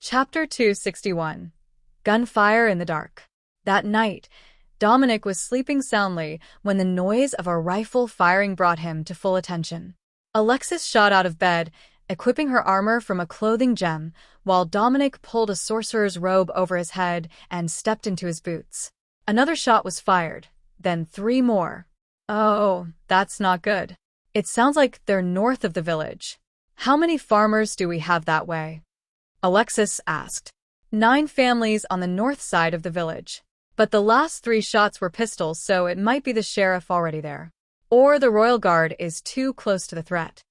Chapter 261. Gunfire in the Dark. That night, Dominic was sleeping soundly when the noise of a rifle firing brought him to full attention. Alexis shot out of bed, equipping her armor from a clothing gem, while Dominic pulled a sorcerer's robe over his head and stepped into his boots. Another shot was fired, then 3 more. Oh, that's not good. It sounds like they're north of the village. How many farmers do we have that way? Alexis asked. 9 families on the north side of the village. But the last 3 shots were pistols, so it might be the sheriff already there. Or the royal guard is too close to the threat.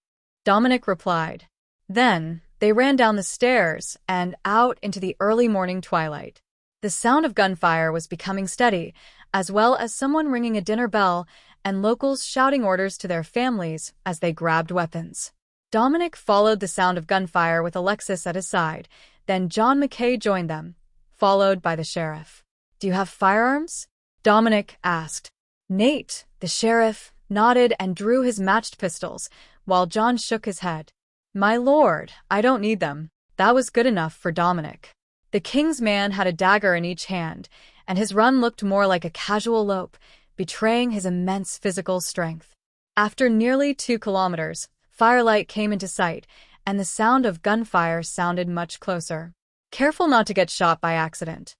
Dominic replied. Then, they ran down the stairs and out into the early morning twilight. The sound of gunfire was becoming steady, as well as someone ringing a dinner bell and locals shouting orders to their families as they grabbed weapons. Dominic followed the sound of gunfire with Alexis at his side, then John McKay joined them, followed by the sheriff. Do you have firearms? Dominic asked. Nate, the sheriff, nodded and drew his matched pistols, while John shook his head. My lord, I don't need them. That was good enough for Dominic. The king's man had a dagger in each hand, and his run looked more like a casual lope, betraying his immense physical strength. After nearly 2 kilometers, firelight came into sight, and the sound of gunfire sounded much closer. Careful not to get shot by accident.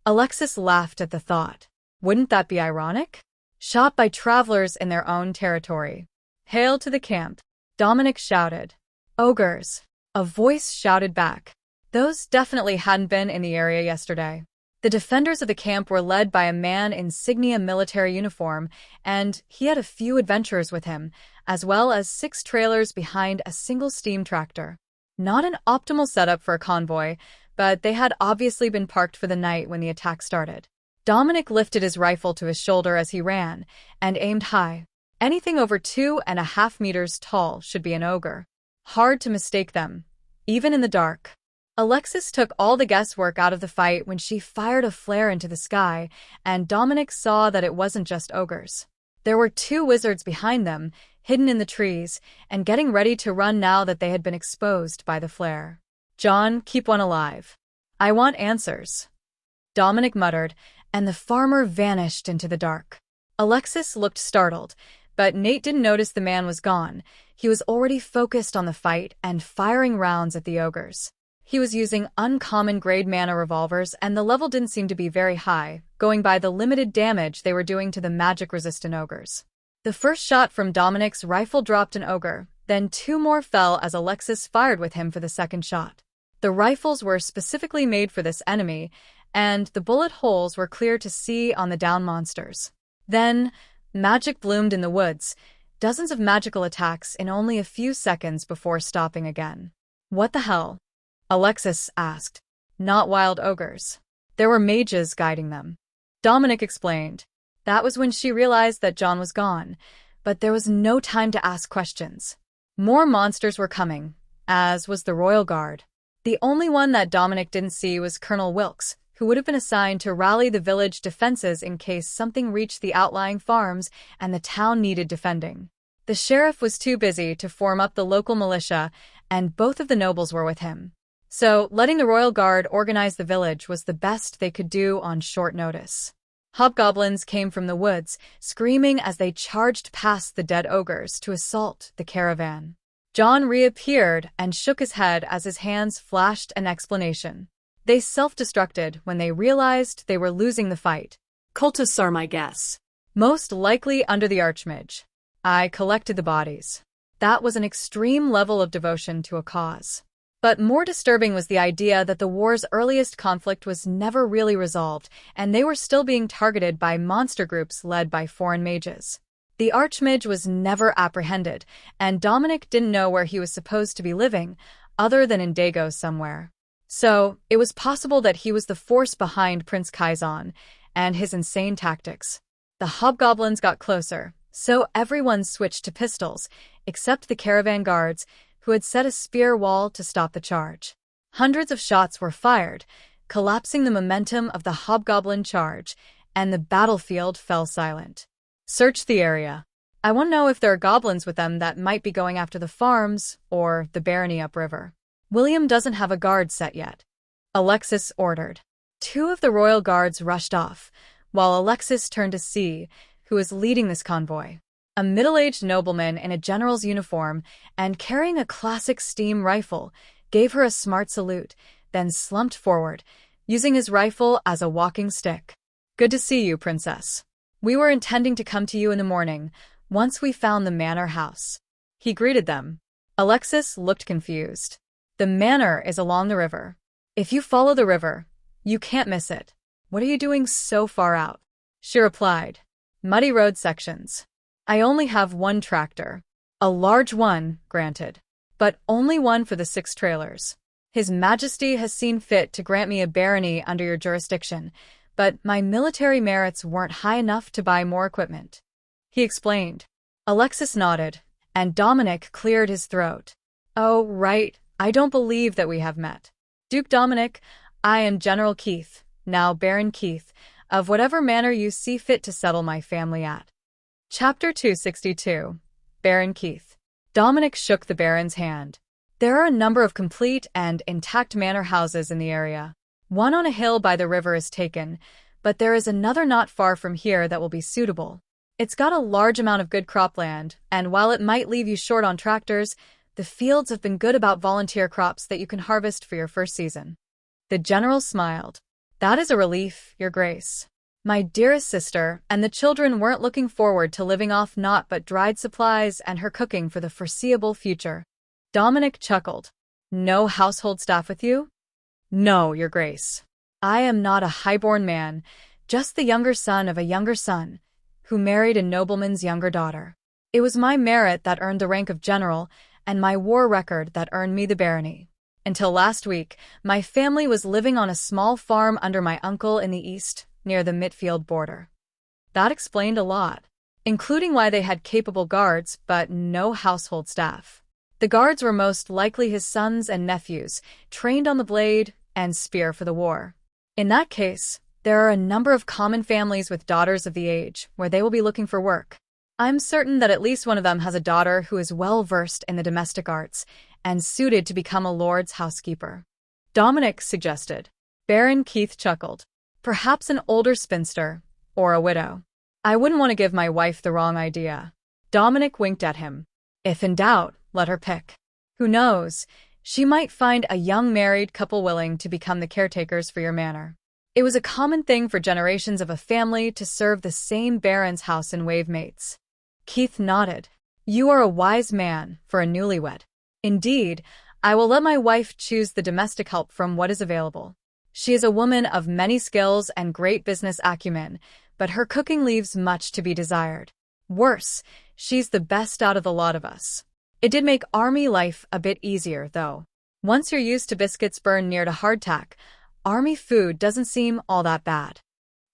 Alexis laughed at the thought. Wouldn't that be ironic? Shot by travelers in their own territory. Hail to the camp, Dominic shouted. Ogres, a voice shouted back. Those definitely hadn't been in the area yesterday. The defenders of the camp were led by a man in insignia military uniform, and he had a few adventurers with him, as well as 6 trailers behind a single steam tractor. Not an optimal setup for a convoy, but they had obviously been parked for the night when the attack started. Dominic lifted his rifle to his shoulder as he ran, and aimed high. Anything over 2.5 meters tall should be an ogre. Hard to mistake them, even in the dark. Alexis took all the guesswork out of the fight when she fired a flare into the sky, and Dominic saw that it wasn't just ogres. There were 2 wizards behind them, hidden in the trees, and getting ready to run now that they had been exposed by the flare. John, keep one alive. I want answers. Dominic muttered, and the farmer vanished into the dark. Alexis looked startled, but Nate didn't notice the man was gone. He was already focused on the fight and firing rounds at the ogres. He was using uncommon grade mana revolvers, and the level didn't seem to be very high, going by the limited damage they were doing to the magic-resistant ogres. The first shot from Dominic's rifle dropped an ogre, then 2 more fell as Alexis fired with him for the second shot. The rifles were specifically made for this enemy, and the bullet holes were clear to see on the down monsters. Then, magic bloomed in the woods, dozens of magical attacks in only a few seconds before stopping again. What the hell? Alexis asked. Not wild ogres. There were mages guiding them. Dominic explained. That was when she realized that John was gone, but there was no time to ask questions. More monsters were coming, as was the royal guard. The only one that Dominic didn't see was Colonel Wilkes, who would have been assigned to rally the village defenses in case something reached the outlying farms and the town needed defending. The sheriff was too busy to form up the local militia, and both of the nobles were with him. So, letting the royal guard organize the village was the best they could do on short notice. Hobgoblins came from the woods, screaming as they charged past the dead ogres to assault the caravan. John reappeared and shook his head as his hands flashed an explanation. They self-destructed when they realized they were losing the fight. Cultists are my guess. Most likely under the Archmage. I collected the bodies. That was an extreme level of devotion to a cause. But more disturbing was the idea that the war's earliest conflict was never really resolved, and they were still being targeted by monster groups led by foreign mages. The Archmage was never apprehended, and Dominic didn't know where he was supposed to be living, other than in Dago somewhere. So, it was possible that he was the force behind Prince Kaizan and his insane tactics. The hobgoblins got closer, so everyone switched to pistols, except the caravan guards, who had set a spear wall to stop the charge. Hundreds of shots were fired, collapsing the momentum of the hobgoblin charge, and the battlefield fell silent. Search the area. I want to know if there are goblins with them that might be going after the farms or the barony upriver. William doesn't have a guard set yet. Alexis ordered. Two of the royal guards rushed off, while Alexis turned to see who was leading this convoy. A middle-aged nobleman in a general's uniform and carrying a classic steam rifle gave her a smart salute, then slumped forward, using his rifle as a walking stick. "Good to see you, princess. We were intending to come to you in the morning, once we found the manor house." He greeted them. Alexis looked confused. "The manor is along the river. If you follow the river, you can't miss it. What are you doing so far out?" She replied. "Muddy road sections. I only have one tractor. A large one, granted, but only one for the 6 trailers. His Majesty has seen fit to grant me a barony under your jurisdiction, but my military merits weren't high enough to buy more equipment," he explained. Alexis nodded, and Dominic cleared his throat. "Oh, right, I don't believe that we have met. Duke Dominic, I am General Keith, now Baron Keith, of whatever manor you see fit to settle my family at." Chapter 262. Baron Keith. Dominic shook the Baron's hand. There are a number of complete and intact manor houses in the area. One on a hill by the river is taken, but there is another not far from here that will be suitable. It's got a large amount of good cropland, and while it might leave you short on tractors, the fields have been good about volunteer crops that you can harvest for your first season. The general smiled. "That is a relief, Your Grace. My dearest sister and the children weren't looking forward to living off naught but dried supplies and her cooking for the foreseeable future." Dominic chuckled. "No household staff with you?" "No, Your Grace. I am not a highborn man, just the younger son of a younger son, who married a nobleman's younger daughter. It was my merit that earned the rank of general, and my war record that earned me the barony. Until last week, my family was living on a small farm under my uncle in the east, near the Mitfield border." That explained a lot, including why they had capable guards but no household staff. The guards were most likely his sons and nephews, trained on the blade and spear for the war. In that case, there are a number of common families with daughters of the age where they will be looking for work. I'm certain that at least one of them has a daughter who is well-versed in the domestic arts and suited to become a lord's housekeeper. Dominic suggested. Baron Keith chuckled. "Perhaps an older spinster, or a widow. I wouldn't want to give my wife the wrong idea." Dominic winked at him. "If in doubt, let her pick. Who knows, she might find a young married couple willing to become the caretakers for your manor." It was a common thing for generations of a family to serve the same baron's house in wavemates. Keith nodded. "You are a wise man for a newlywed. Indeed, I will let my wife choose the domestic help from what is available. She is a woman of many skills and great business acumen, but her cooking leaves much to be desired. Worse, she's the best out of the lot of us. It did make army life a bit easier, though. Once you're used to biscuits burned near to hardtack, army food doesn't seem all that bad."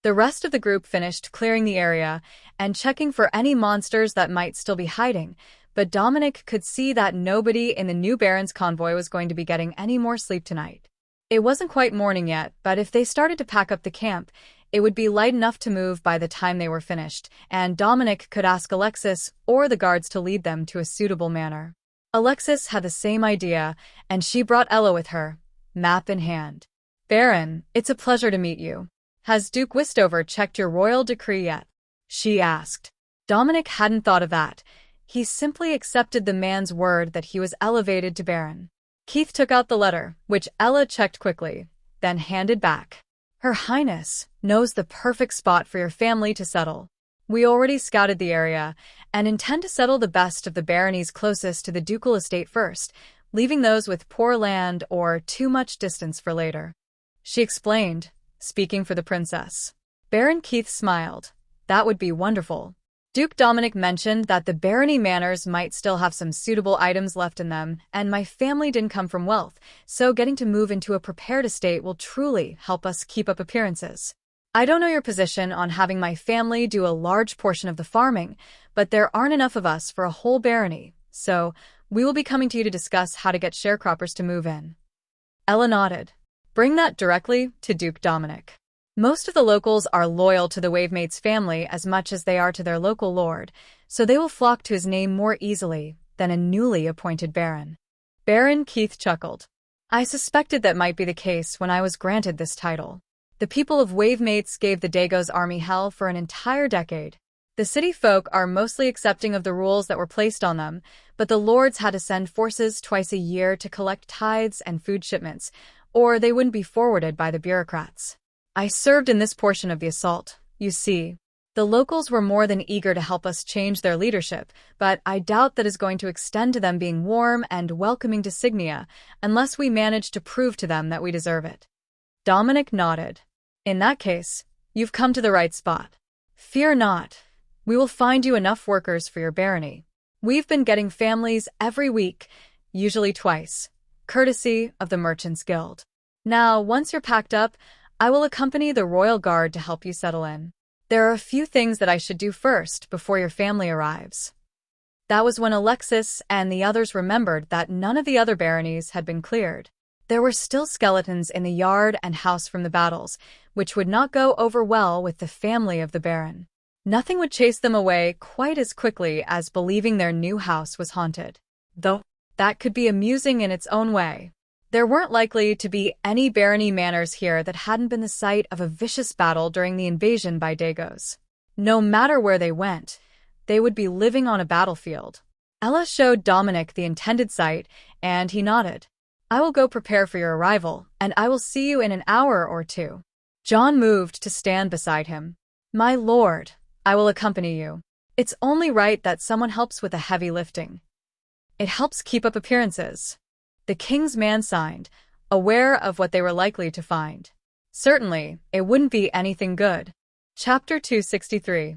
The rest of the group finished clearing the area and checking for any monsters that might still be hiding, but Dominic could see that nobody in the new Baron's convoy was going to be getting any more sleep tonight. It wasn't quite morning yet, but if they started to pack up the camp, it would be light enough to move by the time they were finished, and Dominic could ask Alexis or the guards to lead them to a suitable manor. Alexis had the same idea, and she brought Ella with her, map in hand. "Baron, it's a pleasure to meet you. Has Duke Westover checked your royal decree yet?" she asked. Dominic hadn't thought of that. He simply accepted the man's word that he was elevated to Baron. Keith took out the letter, which Ella checked quickly, then handed back. "Her Highness knows the perfect spot for your family to settle. We already scouted the area and intend to settle the best of the baronies closest to the ducal estate first, leaving those with poor land or too much distance for later," she explained, speaking for the princess. Baron Keith smiled. "That would be wonderful." Duke Dominic mentioned that the barony manors might still have some suitable items left in them, and my family didn't come from wealth, so getting to move into a prepared estate will truly help us keep up appearances. I don't know your position on having my family do a large portion of the farming, but there aren't enough of us for a whole barony, so we will be coming to you to discuss how to get sharecroppers to move in. Ella nodded. Bring that directly to Duke Dominic. Most of the locals are loyal to the Wavemates family as much as they are to their local lord, so they will flock to his name more easily than a newly appointed baron. Baron Keith chuckled. I suspected that might be the case when I was granted this title. The people of Wavemates gave the Dagos army hell for an entire decade. The city folk are mostly accepting of the rules that were placed on them, but the lords had to send forces twice a year to collect tithes and food shipments, or they wouldn't be forwarded by the bureaucrats. I served in this portion of the assault, you see. The locals were more than eager to help us change their leadership, but I doubt that is going to extend to them being warm and welcoming to Signia, unless we manage to prove to them that we deserve it. Dominic nodded. In that case, you've come to the right spot. Fear not. We will find you enough workers for your barony. We've been getting families every week, usually twice, courtesy of the Merchants Guild. Now, once you're packed up, I will accompany the Royal Guard to help you settle in. There are a few things that I should do first before your family arrives. That was when Alexis and the others remembered that none of the other baronies had been cleared. There were still skeletons in the yard and house from the battles, which would not go over well with the family of the Baron. Nothing would chase them away quite as quickly as believing their new house was haunted. Though that could be amusing in its own way. There weren't likely to be any barony manors here that hadn't been the site of a vicious battle during the invasion by Dagos. No matter where they went, they would be living on a battlefield. Ella showed Dominic the intended site, and he nodded. I will go prepare for your arrival, and I will see you in an hour or two. John moved to stand beside him. My lord, I will accompany you. It's only right that someone helps with the heavy lifting. It helps keep up appearances. The king's man signed, aware of what they were likely to find. Certainly, it wouldn't be anything good. Chapter 263.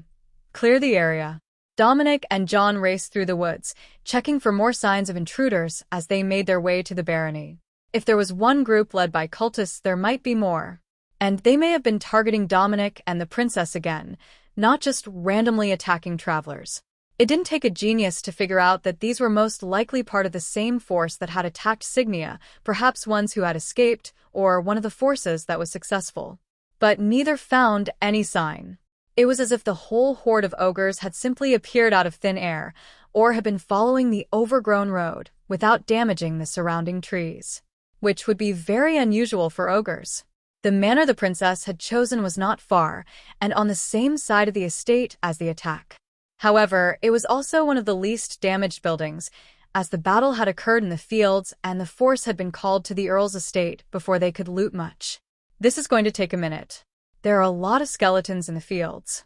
Clear the area. Dominic and John raced through the woods, checking for more signs of intruders as they made their way to the barony. If there was one group led by cultists, there might be more. And they may have been targeting Dominic and the princess again, not just randomly attacking travelers. It didn't take a genius to figure out that these were most likely part of the same force that had attacked Signia, perhaps ones who had escaped, or one of the forces that was successful. But neither found any sign. It was as if the whole horde of ogres had simply appeared out of thin air, or had been following the overgrown road without damaging the surrounding trees. Which would be very unusual for ogres. The manor the princess had chosen was not far, and on the same side of the estate as the attack. However, it was also one of the least damaged buildings, as the battle had occurred in the fields and the force had been called to the Earl's estate before they could loot much. This is going to take a minute. There are a lot of skeletons in the fields.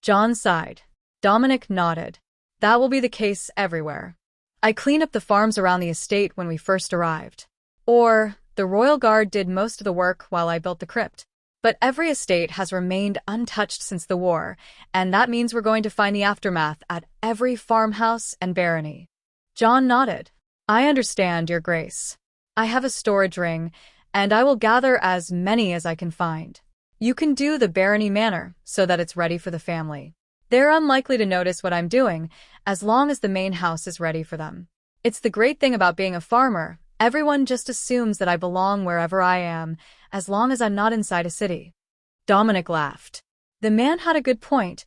John sighed. Dominic nodded. That will be the case everywhere. I cleaned up the farms around the estate when we first arrived. Or, the Royal Guard did most of the work while I built the crypt. But every estate has remained untouched since the war, and that means we're going to find the aftermath at every farmhouse and barony. John nodded. I understand, Your Grace. I have a storage ring, and I will gather as many as I can find. You can do the barony manor so that it's ready for the family. They're unlikely to notice what I'm doing, as long as the main house is ready for them. It's the great thing about being a farmer. Everyone just assumes that I belong wherever I am, as long as I'm not inside a city. Dominic laughed. The man had a good point.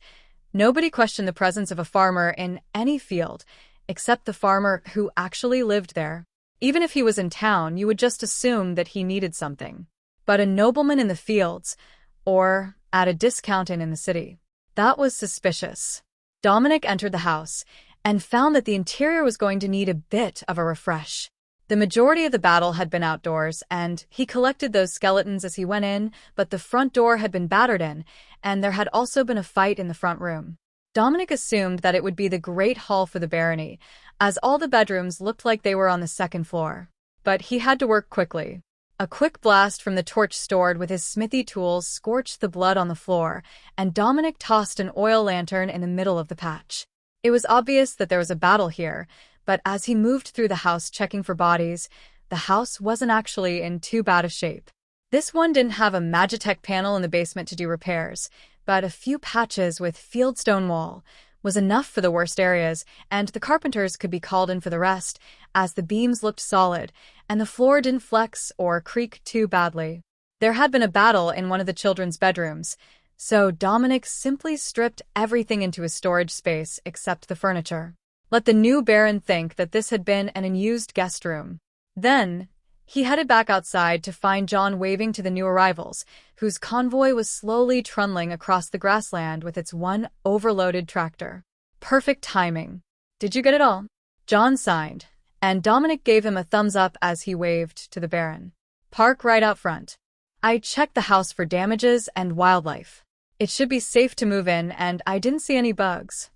Nobody questioned the presence of a farmer in any field, except the farmer who actually lived there. Even if he was in town, you would just assume that he needed something. But a nobleman in the fields, or at a discount in the city, that was suspicious. Dominic entered the house and found that the interior was going to need a bit of a refresh. The majority of the battle had been outdoors, and he collected those skeletons as he went in, but the front door had been battered in, and there had also been a fight in the front room. Dominic assumed that it would be the great hall for the barony, as all the bedrooms looked like they were on the second floor. But he had to work quickly. A quick blast from the torch stored with his smithy tools scorched the blood on the floor, and Dominic tossed an oil lantern in the middle of the patch. It was obvious that there was a battle here, but as he moved through the house checking for bodies, the house wasn't actually in too bad a shape. This one didn't have a Magitech panel in the basement to do repairs, but a few patches with fieldstone wall was enough for the worst areas, and the carpenters could be called in for the rest, as the beams looked solid, and the floor didn't flex or creak too badly. There had been a battle in one of the children's bedrooms, so Dominic simply stripped everything into his storage space except the furniture. Let the new Baron think that this had been an unused guest room. Then, He headed back outside to find John waving to the new arrivals, whose convoy was slowly trundling across the grassland with its one overloaded tractor. Perfect timing. Did you get it all? John signed, and Dominic gave him a thumbs up as he waved to the Baron. Park right out front. I checked the house for damages and wildlife. It should be safe to move in, and I didn't see any bugs.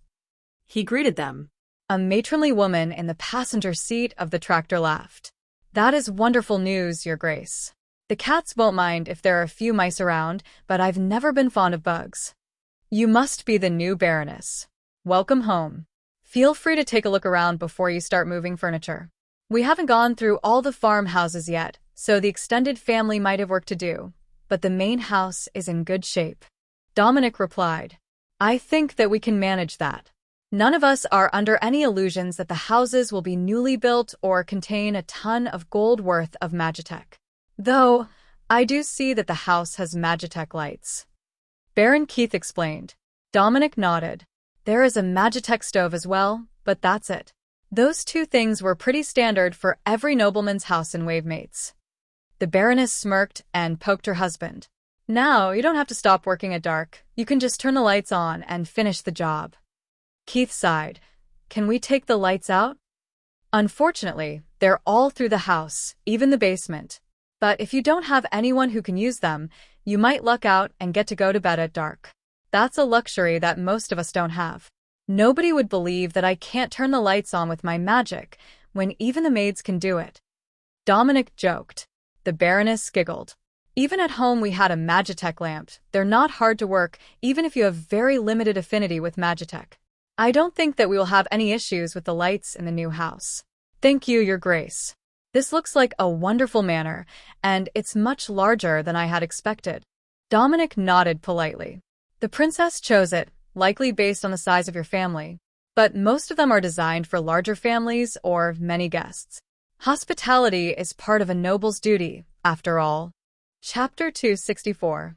He greeted them. A matronly woman in the passenger seat of the tractor laughed. That is wonderful news, Your Grace. The cats won't mind if there are a few mice around, but I've never been fond of bugs. You must be the new Baroness. Welcome home. Feel free to take a look around before you start moving furniture. We haven't gone through all the farmhouses yet, so the extended family might have work to do, but the main house is in good shape. Dominic replied, I think that we can manage that. None of us are under any illusions that the houses will be newly built or contain a ton of gold worth of Magitech. Though, I do see that the house has Magitech lights. Baron Keith explained. Dominic nodded. There is a Magitech stove as well, but that's it. Those two things were pretty standard for every nobleman's house in Wavemates. The Baroness smirked and poked her husband. Now, you don't have to stop working at dark. You can just turn the lights on and finish the job. Keith sighed. Can we take the lights out? Unfortunately, they're all through the house, even the basement. But if you don't have anyone who can use them, you might luck out and get to go to bed at dark. That's a luxury that most of us don't have. Nobody would believe that I can't turn the lights on with my magic, when even the maids can do it. Dominic joked. The Baroness giggled. Even at home we had a Magitech lamp. They're not hard to work, even if you have very limited affinity with Magitech. I don't think that we will have any issues with the lights in the new house. Thank you, Your Grace. This looks like a wonderful manor, and it's much larger than I had expected. Dominic nodded politely. The princess chose it, likely based on the size of your family. But most of them are designed for larger families or many guests. Hospitality is part of a noble's duty, after all. Chapter 264.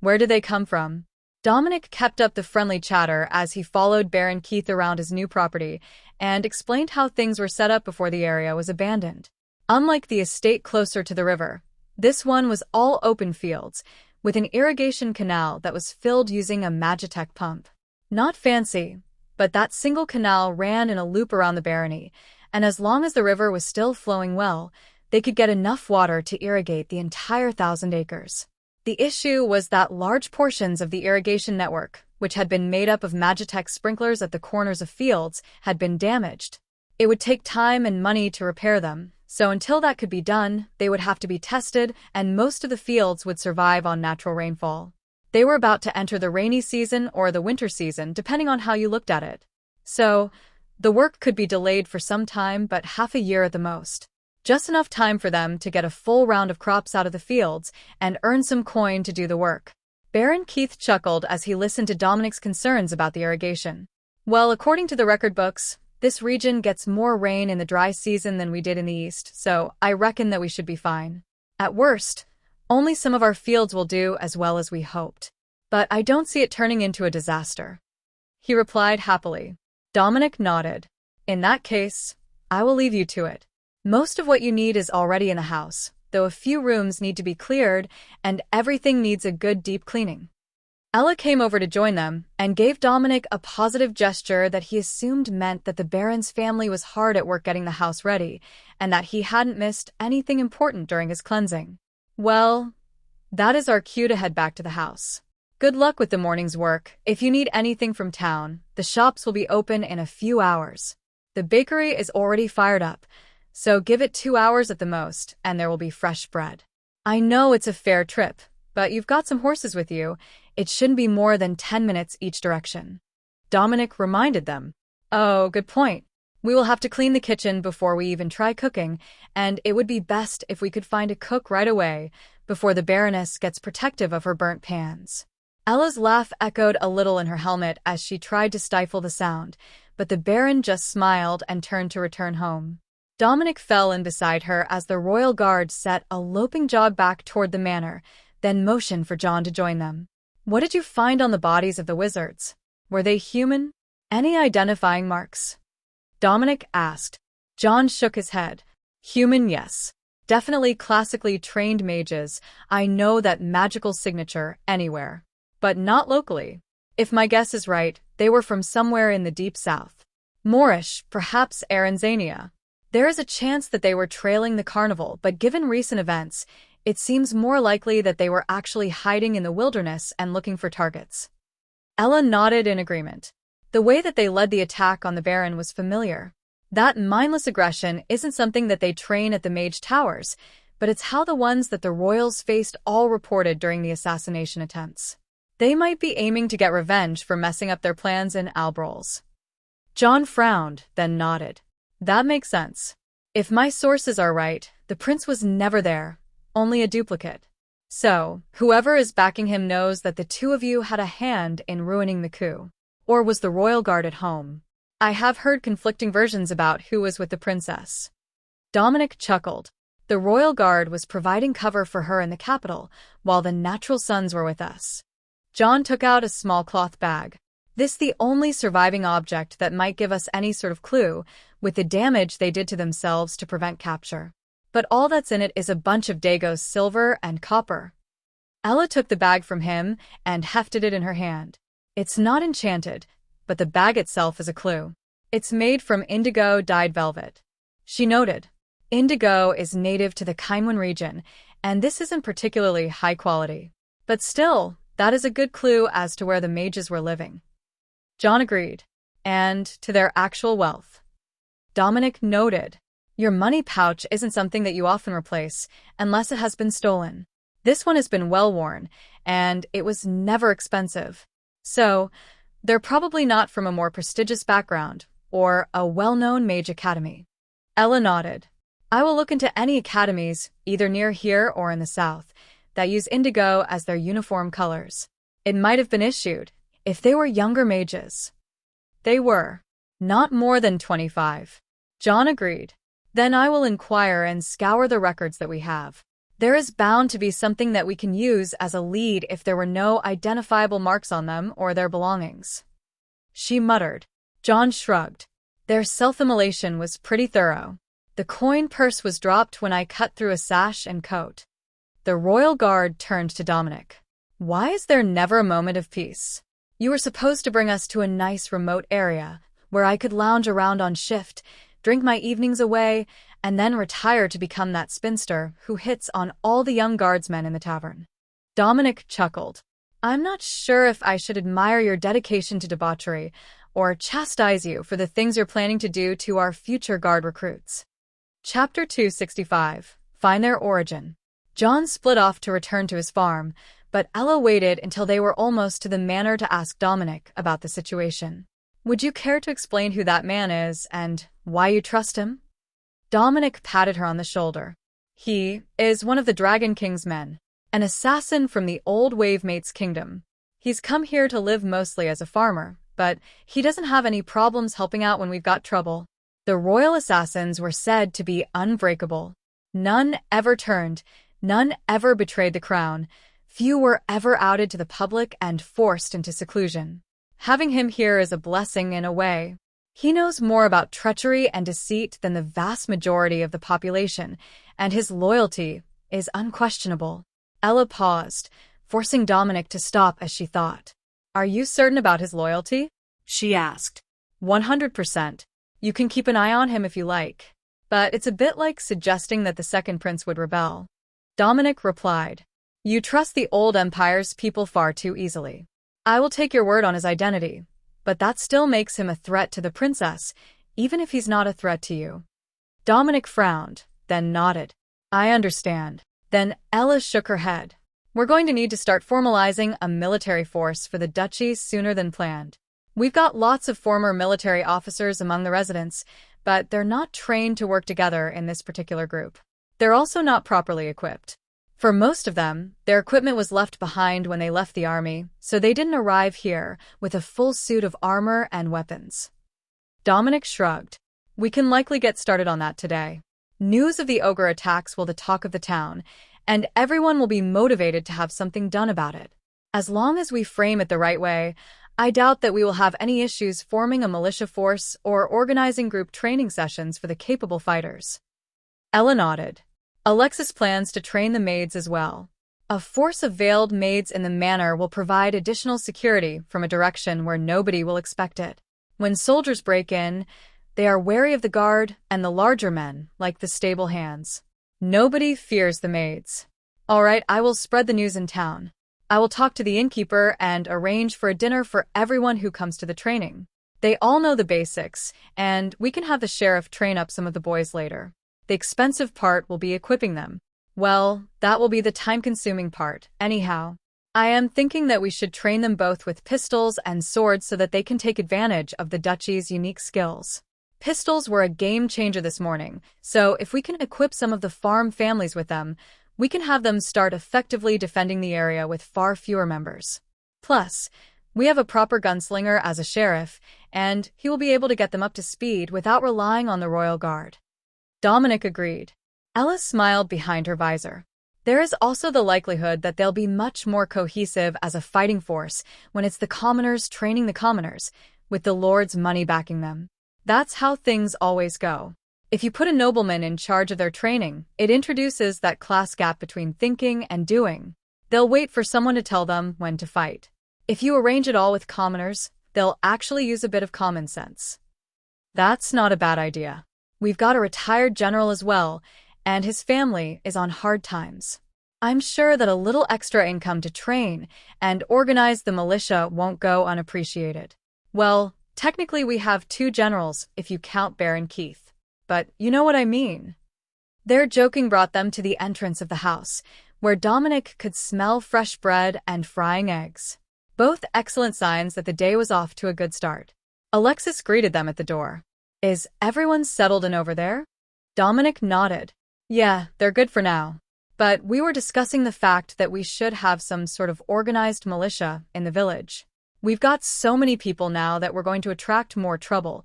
Where did they come from? Dominic kept up the friendly chatter as he followed Baron Keith around his new property and explained how things were set up before the area was abandoned. Unlike the estate closer to the river, this one was all open fields, with an irrigation canal that was filled using a Magitech pump. Not fancy, but that single canal ran in a loop around the barony, and as long as the river was still flowing well, they could get enough water to irrigate the entire 1,000 acres. The issue was that large portions of the irrigation network, which had been made up of Magitech sprinklers at the corners of fields, had been damaged. It would take time and money to repair them, so until that could be done, they would have to be tested, and most of the fields would survive on natural rainfall. They were about to enter the rainy season or the winter season, depending on how you looked at it. So, the work could be delayed for some time, but half a year at the most. Just enough time for them to get a full round of crops out of the fields and earn some coin to do the work. Baron Keith chuckled as he listened to Dominic's concerns about the irrigation. Well, according to the record books, this region gets more rain in the dry season than we did in the east, so I reckon that we should be fine. At worst, only some of our fields will do as well as we hoped. But I don't see it turning into a disaster. He replied happily. Dominic nodded. In that case, I will leave you to it. Most of what you need is already in the house, though a few rooms need to be cleared and everything needs a good deep cleaning. Ella came over to join them and gave Dominic a positive gesture that he assumed meant that the Baron's family was hard at work getting the house ready and that he hadn't missed anything important during his cleansing. Well, that is our cue to head back to the house. Good luck with the morning's work. If you need anything from town, the shops will be open in a few hours. The bakery is already fired up, so give it 2 hours at the most, and there will be fresh bread. I know it's a fair trip, but you've got some horses with you. It shouldn't be more than 10 minutes each direction. Dominic reminded them. Oh, good point. We will have to clean the kitchen before we even try cooking, and it would be best if we could find a cook right away, before the Baroness gets protective of her burnt pans. Ella's laugh echoed a little in her helmet as she tried to stifle the sound, but the Baron just smiled and turned to return home. Dominic fell in beside her as the royal guard set a loping jog back toward the manor, then motioned for John to join them. What did you find on the bodies of the wizards? Were they human? Any identifying marks? Dominic asked. John shook his head. Human, yes. Definitely classically trained mages. I know that magical signature anywhere. But not locally. If my guess is right, they were from somewhere in the deep south. Moorish, perhaps Aranzania. There is a chance that they were trailing the carnival, but given recent events, it seems more likely that they were actually hiding in the wilderness and looking for targets. Ella nodded in agreement. The way that they led the attack on the Baron was familiar. That mindless aggression isn't something that they train at the Mage Towers, but it's how the ones that the royals faced all reported during the assassination attempts. They might be aiming to get revenge for messing up their plans in Albrols. John frowned, then nodded. That makes sense. If my sources are right, the prince was never there, only a duplicate. So, whoever is backing him knows that the two of you had a hand in ruining the coup. Or was the royal guard at home? I have heard conflicting versions about who was with the princess. Dominic chuckled. The royal guard was providing cover for her in the capital, while the natural sons were with us. John took out a small cloth bag. This the only surviving object that might give us any sort of clue, with the damage they did to themselves to prevent capture. But all that's in it is a bunch of Dago's silver and copper. Ella took the bag from him and hefted it in her hand. It's not enchanted, but the bag itself is a clue. It's made from indigo-dyed velvet. She noted. Indigo is native to the Kainwen region, and this isn't particularly high quality. But still, that is a good clue as to where the mages were living. John agreed. And to their actual wealth. Dominic noted. Your money pouch isn't something that you often replace, unless it has been stolen. This one has been well worn, and it was never expensive. So, they're probably not from a more prestigious background, or a well-known mage academy. Ella nodded. I will look into any academies, either near here or in the south, that use indigo as their uniform colors. It might have been issued, if they were younger mages. They were. Not more than 25. John agreed. Then I will inquire and scour the records that we have. There is bound to be something that we can use as a lead if there were no identifiable marks on them or their belongings. She muttered. John shrugged. Their self-immolation was pretty thorough. The coin purse was dropped when I cut through a sash and coat. The royal guard turned to Dominic. Why is there never a moment of peace? You were supposed to bring us to a nice remote area, where I could lounge around on shift, drink my evenings away, and then retire to become that spinster who hits on all the young guardsmen in the tavern. Dominic chuckled. I'm not sure if I should admire your dedication to debauchery, or chastise you for the things you're planning to do to our future guard recruits. Chapter 265. Find their origin. John split off to return to his farm, but Ella waited until they were almost to the manor to ask Dominic about the situation. Would you care to explain who that man is, and why you trust him? Dominic patted her on the shoulder. He is one of the Dragon King's men, an assassin from the old Wavemate's kingdom. He's come here to live mostly as a farmer, but he doesn't have any problems helping out when we've got trouble. The royal assassins were said to be unbreakable. None ever turned, none ever betrayed the crown, few were ever outed to the public and forced into seclusion. Having him here is a blessing in a way. He knows more about treachery and deceit than the vast majority of the population, and his loyalty is unquestionable. Ella paused, forcing Dominic to stop as she thought. Are you certain about his loyalty? She asked. 100%. You can keep an eye on him if you like. But it's a bit like suggesting that the second prince would rebel. Dominic replied. You trust the old empire's people far too easily. I will take your word on his identity, but that still makes him a threat to the princess, even if he's not a threat to you. Dominic frowned, then nodded. I understand. Then Ella shook her head. We're going to need to start formalizing a military force for the duchy sooner than planned. We've got lots of former military officers among the residents, but they're not trained to work together in this particular group. They're also not properly equipped. For most of them, their equipment was left behind when they left the army, so they didn't arrive here with a full suit of armor and weapons. Dominic shrugged. We can likely get started on that today. News of the ogre attacks will be the talk of the town, and everyone will be motivated to have something done about it. As long as we frame it the right way, I doubt that we will have any issues forming a militia force or organizing group training sessions for the capable fighters. Ella nodded. Alexis plans to train the maids as well. A force of veiled maids in the manor will provide additional security from a direction where nobody will expect it. When soldiers break in, they are wary of the guard and the larger men, like the stable hands. Nobody fears the maids. All right, I will spread the news in town. I will talk to the innkeeper and arrange for a dinner for everyone who comes to the training. They all know the basics, and we can have the sheriff train up some of the boys later. The expensive part will be equipping them. Well, that will be the time-consuming part, anyhow. I am thinking that we should train them both with pistols and swords so that they can take advantage of the duchy's unique skills. Pistols were a game changer this morning, so if we can equip some of the farm families with them, we can have them start effectively defending the area with far fewer members. Plus, we have a proper gunslinger as a sheriff, and he will be able to get them up to speed without relying on the royal guard. Dominic agreed. Ella smiled behind her visor. There is also the likelihood that they'll be much more cohesive as a fighting force when it's the commoners training the commoners, with the lord's money backing them. That's how things always go. If you put a nobleman in charge of their training, it introduces that class gap between thinking and doing. They'll wait for someone to tell them when to fight. If you arrange it all with commoners, they'll actually use a bit of common sense. That's not a bad idea. We've got a retired general as well, and his family is on hard times. I'm sure that a little extra income to train and organize the militia won't go unappreciated. Well, technically we have 2 generals if you count Baron Keith. But you know what I mean. Their joking brought them to the entrance of the house, where Dominic could smell fresh bread and frying eggs. Both excellent signs that the day was off to a good start. Alexis greeted them at the door. Is everyone settled in over there? Dominic nodded. Yeah, they're good for now. But we were discussing the fact that we should have some sort of organized militia in the village. We've got so many people now that we're going to attract more trouble,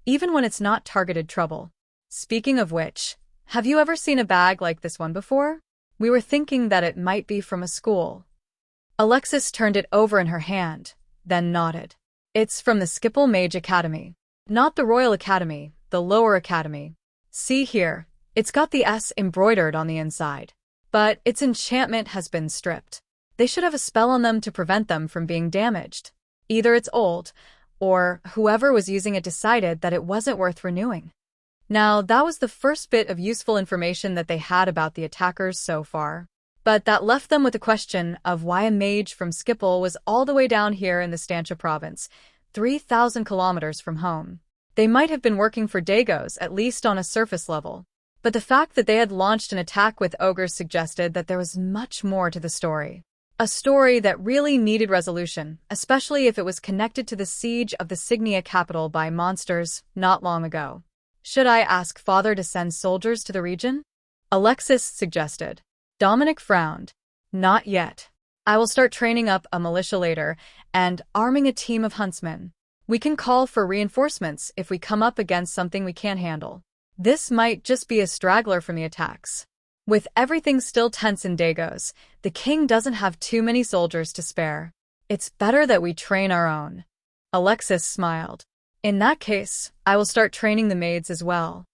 even when it's not targeted trouble. Speaking of which, have you ever seen a bag like this one before? We were thinking that it might be from a school. Alexis turned it over in her hand, then nodded. It's from the Skipple Mage Academy. Not the Royal Academy, the lower academy. See here, it's got the S embroidered on the inside. But its enchantment has been stripped. They should have a spell on them to prevent them from being damaged. Either it's old, or whoever was using it decided that it wasn't worth renewing. Now, that was the first bit of useful information that they had about the attackers so far. But that left them with the question of why a mage from Skipple was all the way down here in the Stantia province, 3,000 kilometers from home. They might have been working for Dagos, at least on a surface level. But the fact that they had launched an attack with ogres suggested that there was much more to the story. A story that really needed resolution, especially if it was connected to the siege of the Signia capital by monsters not long ago. Should I ask Father to send soldiers to the region? Alexis suggested. Dominic frowned. Not yet. I will start training up a militia later and arming a team of huntsmen. We can call for reinforcements if we come up against something we can't handle. This might just be a straggler from the attacks. With everything still tense in Dagos, the king doesn't have too many soldiers to spare. It's better that we train our own. Alexis smiled. In that case, I will start training the maids as well.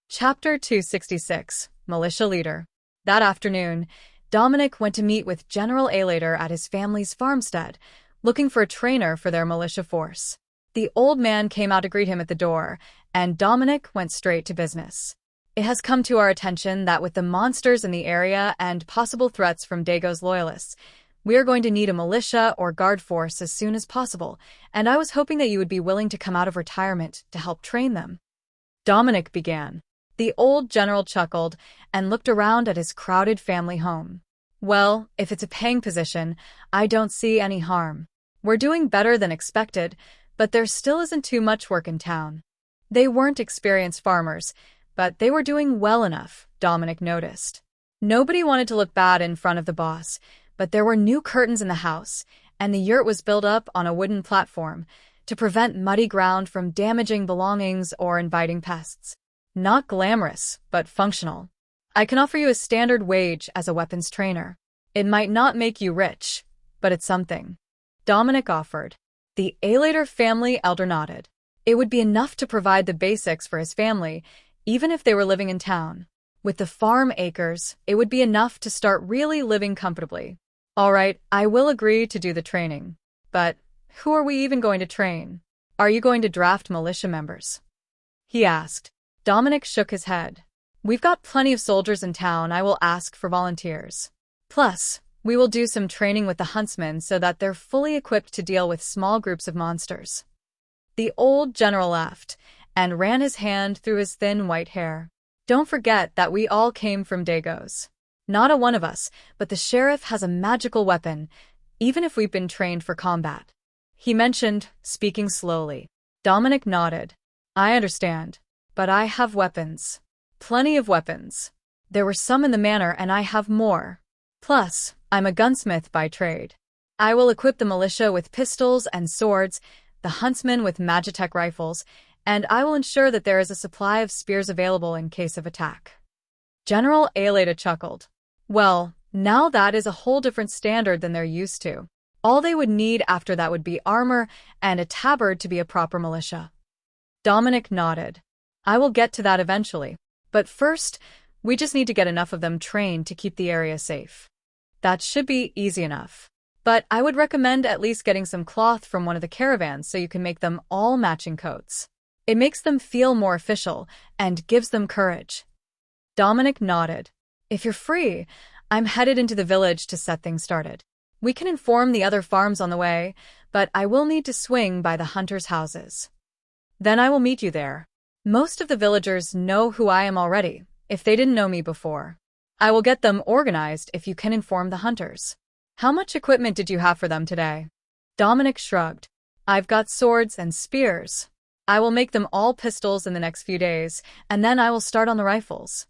Chapter 266, Militia Leader. That afternoon, Dominic went to meet with General Alater at his family's farmstead, looking for a trainer for their militia force. The old man came out to greet him at the door, and Dominic went straight to business. It has come to our attention that with the monsters in the area and possible threats from Dagos loyalists, we are going to need a militia or guard force as soon as possible, and I was hoping that you would be willing to come out of retirement to help train them. Dominic began. The old general chuckled and looked around at his crowded family home. Well, if it's a paying position, I don't see any harm. We're doing better than expected, but there still isn't too much work in town. They weren't experienced farmers, but they were doing well enough, Dominic noticed. Nobody wanted to look bad in front of the boss, but there were new curtains in the house, and the yurt was built up on a wooden platform to prevent muddy ground from damaging belongings or inviting pests. Not glamorous, but functional. I can offer you a standard wage as a weapons trainer. It might not make you rich, but it's something. Dominic offered. The Alater family elder nodded. It would be enough to provide the basics for his family, even if they were living in town. With the farm acres, it would be enough to start really living comfortably. All right, I will agree to do the training. But who are we even going to train? Are you going to draft militia members? He asked. Dominic shook his head. We've got plenty of soldiers in town. I will ask for volunteers. Plus, we will do some training with the huntsmen so that they're fully equipped to deal with small groups of monsters. The old general laughed and ran his hand through his thin white hair. Don't forget that we all came from Dagos. Not a one of us, but the sheriff has a magical weapon, even if we've been trained for combat. He mentioned, speaking slowly. Dominic nodded. I understand, but I have weapons. Plenty of weapons. There were some in the manor and I have more. Plus, I'm a gunsmith by trade. I will equip the militia with pistols and swords, the huntsmen with Magitech rifles, and I will ensure that there is a supply of spears available in case of attack. General Aeleda chuckled. Well, now that is a whole different standard than they're used to. All they would need after that would be armor and a tabard to be a proper militia. Dominic nodded. I will get to that eventually. But first, we just need to get enough of them trained to keep the area safe. That should be easy enough. But I would recommend at least getting some cloth from one of the caravans so you can make them all matching coats. It makes them feel more official and gives them courage. Dominic nodded. If you're free, I'm headed into the village to set things started. We can inform the other farms on the way, but I will need to swing by the hunters' houses. Then I will meet you there. Most of the villagers know who I am already, if they didn't know me before. I will get them organized if you can inform the hunters. How much equipment did you have for them today? Dominic shrugged. I've got swords and spears. I will make them all pistols in the next few days, and then I will start on the rifles.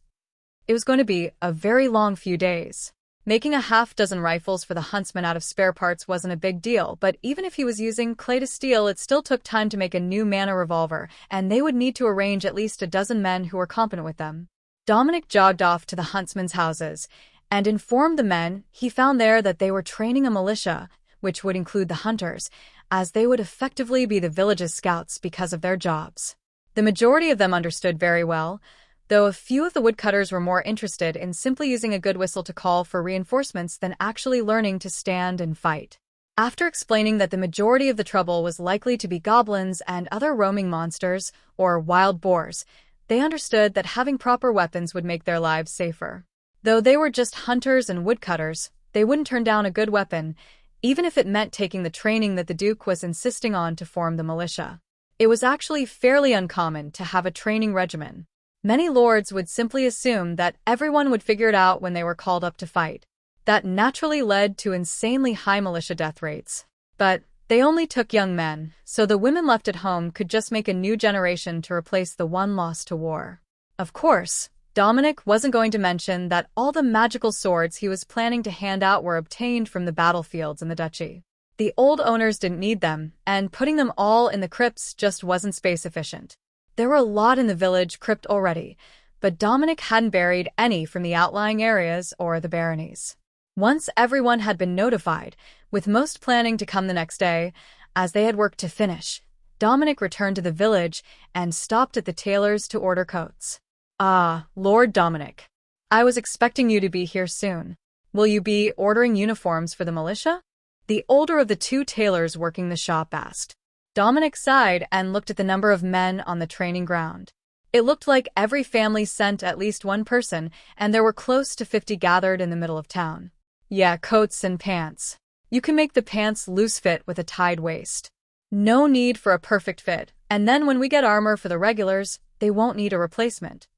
It was going to be a very long few days. Making a half-dozen rifles for the huntsman out of spare parts wasn't a big deal, but even if he was using clay to steel, it still took time to make a new mana revolver, and they would need to arrange at least a dozen men who were competent with them. Dominic jogged off to the huntsmen's houses and informed the men he found there that they were training a militia, which would include the hunters, as they would effectively be the village's scouts because of their jobs. The majority of them understood very well, though a few of the woodcutters were more interested in simply using a good whistle to call for reinforcements than actually learning to stand and fight. After explaining that the majority of the trouble was likely to be goblins and other roaming monsters, or wild boars, they understood that having proper weapons would make their lives safer. Though they were just hunters and woodcutters, they wouldn't turn down a good weapon, even if it meant taking the training that the Duke was insisting on to form the militia. It was actually fairly uncommon to have a training regimen. Many lords would simply assume that everyone would figure it out when they were called up to fight. That naturally led to insanely high militia death rates. But they only took young men, so the women left at home could just make a new generation to replace the one lost to war. Of course, Dominic wasn't going to mention that all the magical swords he was planning to hand out were obtained from the battlefields in the duchy. The old owners didn't need them, and putting them all in the crypts just wasn't space efficient. There were a lot in the village crypt already, but Dominic hadn't buried any from the outlying areas or the baronies. Once everyone had been notified, with most planning to come the next day, as they had work to finish, Dominic returned to the village and stopped at the tailor's to order coats. Ah, Lord Dominic. I was expecting you to be here soon. Will you be ordering uniforms for the militia? The older of the two tailors working the shop asked. Dominic sighed and looked at the number of men on the training ground. It looked like every family sent at least one person, and there were close to 50 gathered in the middle of town. Yeah, coats and pants. You can make the pants loose fit with a tied waist. No need for a perfect fit, and then when we get armor for the regulars, they won't need a replacement.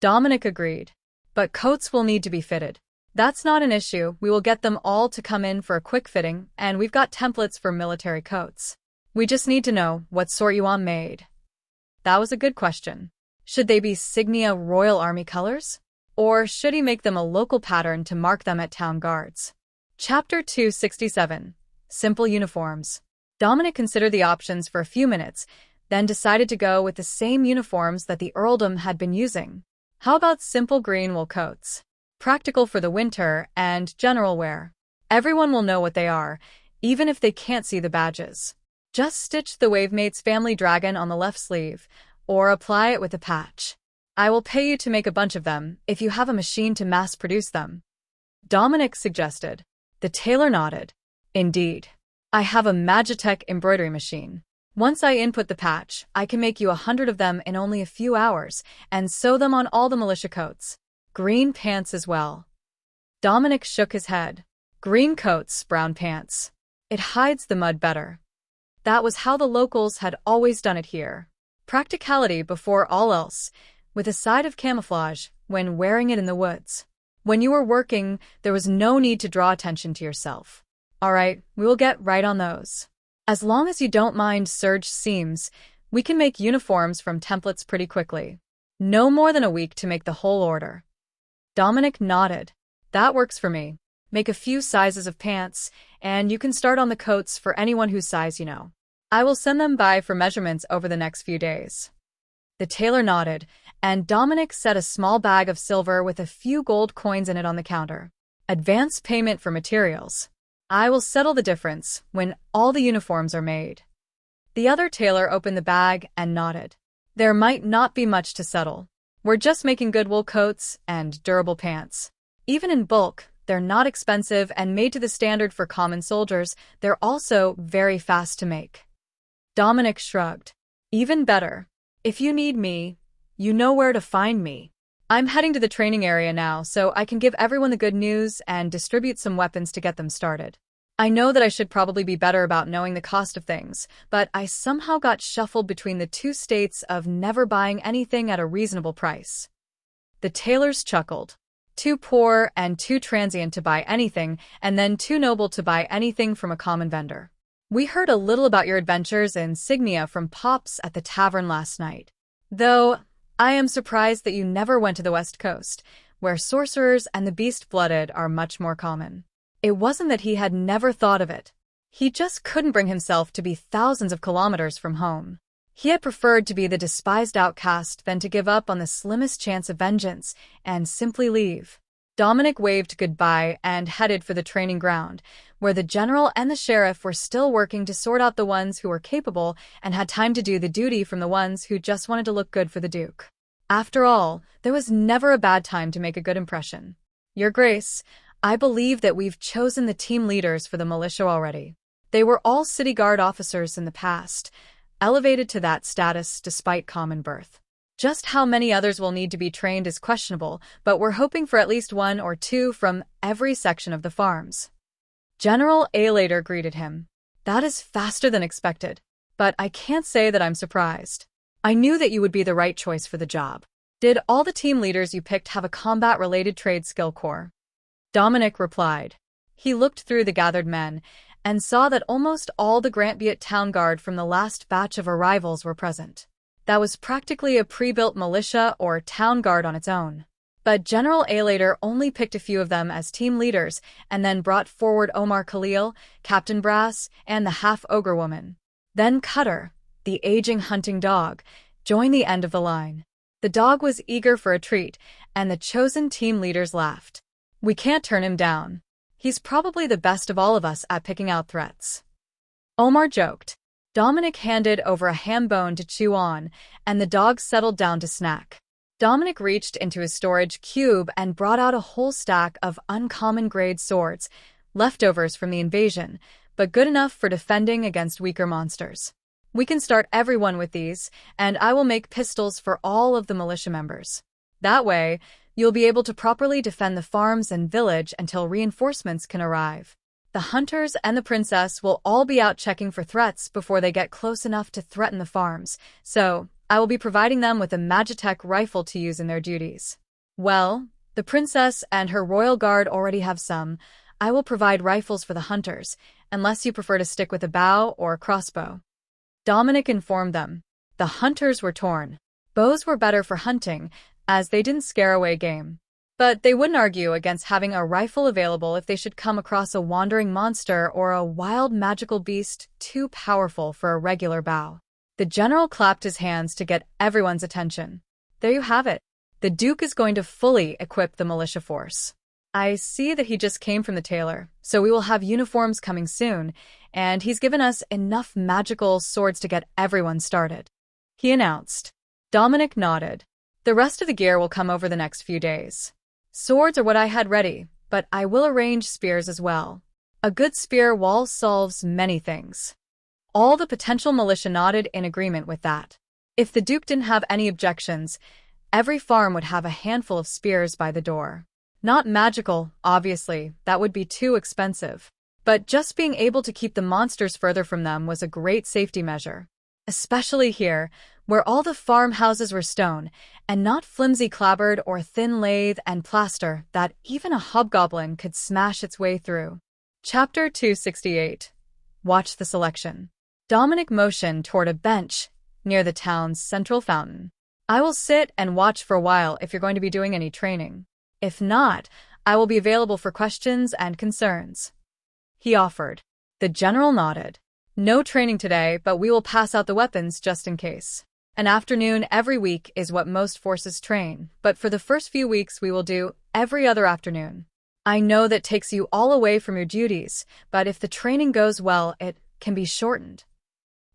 Dominic agreed. But coats will need to be fitted. That's not an issue. We will get them all to come in for a quick fitting, and we've got templates for military coats. We just need to know what sort you want made. That was a good question. Should they be Signia Royal Army colors? Or should he make them a local pattern to mark them at town guards? Chapter 267. Simple Uniforms. Dominic considered the options for a few minutes, then decided to go with the same uniforms that the earldom had been using. How about simple green wool coats? Practical for the winter and general wear. Everyone will know what they are, even if they can't see the badges. Just stitch the Wavemates family dragon on the left sleeve, or apply it with a patch. I will pay you to make a bunch of them if you have a machine to mass produce them. Dominic suggested. The tailor nodded. Indeed. I have a Magitech embroidery machine. Once I input the patch, I can make you 100 of them in only a few hours and sew them on all the militia coats. Green pants as well. Dominic shook his head. Green coats, brown pants. It hides the mud better. That was how the locals had always done it here. Practicality before all else, with a side of camouflage when wearing it in the woods. When you were working, there was no need to draw attention to yourself. All right, we will get right on those. As long as you don't mind serge seams, we can make uniforms from templates pretty quickly. No more than a week to make the whole order. Dominic nodded. That works for me. Make a few sizes of pants, and you can start on the coats for anyone whose size you know. I will send them by for measurements over the next few days. The tailor nodded, and Dominic set a small bag of silver with a few gold coins in it on the counter. Advance payment for materials. I will settle the difference when all the uniforms are made. The other tailor opened the bag and nodded. There might not be much to settle. We're just making good wool coats and durable pants. Even in bulk, they're not expensive and made to the standard for common soldiers. They're also very fast to make. Dominic shrugged. Even better. If you need me, you know where to find me. I'm heading to the training area now, so I can give everyone the good news and distribute some weapons to get them started. I know that I should probably be better about knowing the cost of things, but I somehow got shuffled between the two states of never buying anything at a reasonable price. The tailors chuckled. Too poor and too transient to buy anything, and then too noble to buy anything from a common vendor. We heard a little about your adventures in Signia from Pops at the tavern last night. Though, I am surprised that you never went to the West Coast, where sorcerers and the beast-blooded are much more common. It wasn't that he had never thought of it. He just couldn't bring himself to be thousands of kilometers from home. He had preferred to be the despised outcast than to give up on the slimmest chance of vengeance and simply leave. Dominic waved goodbye and headed for the training ground, where the general and the sheriff were still working to sort out the ones who were capable and had time to do the duty from the ones who just wanted to look good for the Duke. After all, there was never a bad time to make a good impression. Your Grace, I believe that we've chosen the team leaders for the militia already. They were all city guard officers in the past, elevated to that status despite common birth. Just how many others will need to be trained is questionable, but we're hoping for at least 1 or 2 from every section of the farms. General Alater greeted him. That is faster than expected, but I can't say that I'm surprised. I knew that you would be the right choice for the job. Did all the team leaders you picked have a combat-related trade skill core? Dominic replied. He looked through the gathered men and saw that almost all the Grantbiet town guard from the last batch of arrivals were present. That was practically a pre-built militia or town guard on its own. But General Alater only picked a few of them as team leaders and then brought forward Omar Khalil, Captain Brass, and the half-ogre woman. Then Cutter, the aging hunting dog, joined the end of the line. The dog was eager for a treat, and the chosen team leaders laughed. We can't turn him down. He's probably the best of all of us at picking out threats. Omar joked. Dominic handed over a ham bone to chew on, and the dog settled down to snack. Dominic reached into his storage cube and brought out a whole stack of uncommon grade swords, leftovers from the invasion, but good enough for defending against weaker monsters. We can start everyone with these, and I will make pistols for all of the militia members. That way, you'll be able to properly defend the farms and village until reinforcements can arrive. The hunters and the princess will all be out checking for threats before they get close enough to threaten the farms, so I will be providing them with a Magitech rifle to use in their duties. Well, the princess and her royal guard already have some. I will provide rifles for the hunters, unless you prefer to stick with a bow or a crossbow. Dominic informed them. The hunters were torn. Bows were better for hunting, as they didn't scare away game. But they wouldn't argue against having a rifle available if they should come across a wandering monster or a wild magical beast too powerful for a regular bow. The general clapped his hands to get everyone's attention. There you have it. The Duke is going to fully equip the militia force. I see that he just came from the tailor, so we will have uniforms coming soon, and he's given us enough magical swords to get everyone started. He announced. Dominic nodded. The rest of the gear will come over the next few days. Swords are what I had ready, but I will arrange spears as well. A good spear wall solves many things. All the potential militia nodded in agreement with that. If the Duke didn't have any objections, every farm would have a handful of spears by the door. Not magical, obviously, that would be too expensive. But just being able to keep the monsters further from them was a great safety measure. Especially here, where all the farmhouses were stone, and not flimsy clapboard or thin lath and plaster that even a hobgoblin could smash its way through. Chapter 268. Watch the selection. Dominic motioned toward a bench near the town's central fountain. I will sit and watch for a while if you're going to be doing any training. If not, I will be available for questions and concerns. He offered. The general nodded. No training today, but we will pass out the weapons just in case. An afternoon every week is what most forces train, but for the first few weeks we will do every other afternoon. I know that takes you all away from your duties, but if the training goes well, it can be shortened.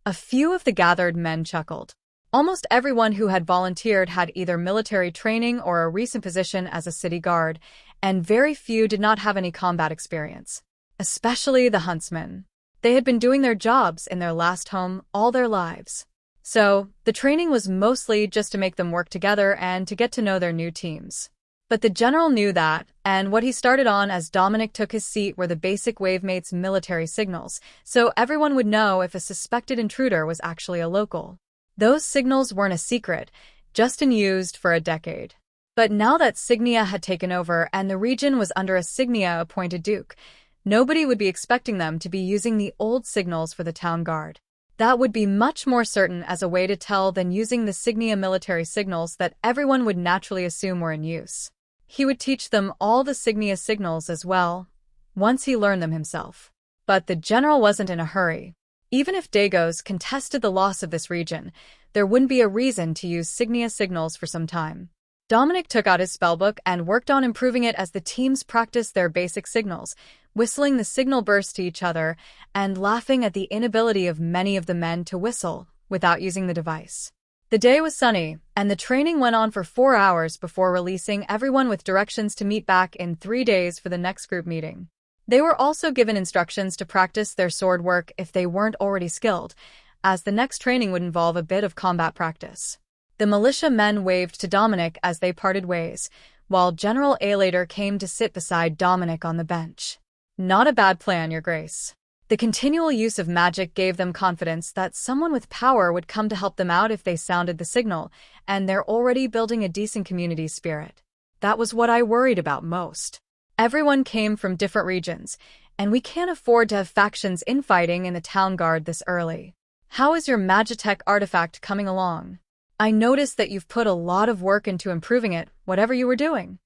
A few of the gathered men chuckled. Almost everyone who had volunteered had either military training or a recent position as a city guard, and very few did not have any combat experience. Especially the huntsmen. They had been doing their jobs in their last home all their lives. So, the training was mostly just to make them work together and to get to know their new teams. But the general knew that, and what he started on as Dominic took his seat were the basic Wavemates military signals, so everyone would know if a suspected intruder was actually a local. Those signals weren't a secret, just used for a decade. But now that Signia had taken over and the region was under a Signia-appointed duke, nobody would be expecting them to be using the old signals for the town guard. That would be much more certain as a way to tell than using the Signia military signals that everyone would naturally assume were in use. He would teach them all the Signia signals as well, once he learned them himself. But the general wasn't in a hurry. Even if Dagos contested the loss of this region, there wouldn't be a reason to use Signia signals for some time. Dominic took out his spellbook and worked on improving it as the teams practiced their basic signals, whistling the signal bursts to each other and laughing at the inability of many of the men to whistle without using the device. The day was sunny, and the training went on for 4 hours before releasing everyone with directions to meet back in 3 days for the next group meeting. They were also given instructions to practice their sword work if they weren't already skilled, as the next training would involve a bit of combat practice. The militia men waved to Dominic as they parted ways, while General Alater came to sit beside Dominic on the bench. Not a bad plan, Your Grace. The continual use of magic gave them confidence that someone with power would come to help them out if they sounded the signal, and they're already building a decent community spirit. That was what I worried about most. Everyone came from different regions, and we can't afford to have factions infighting in the town guard this early. How is your Magitech artifact coming along? I noticed that you've put a lot of work into improving it, whatever you were doing.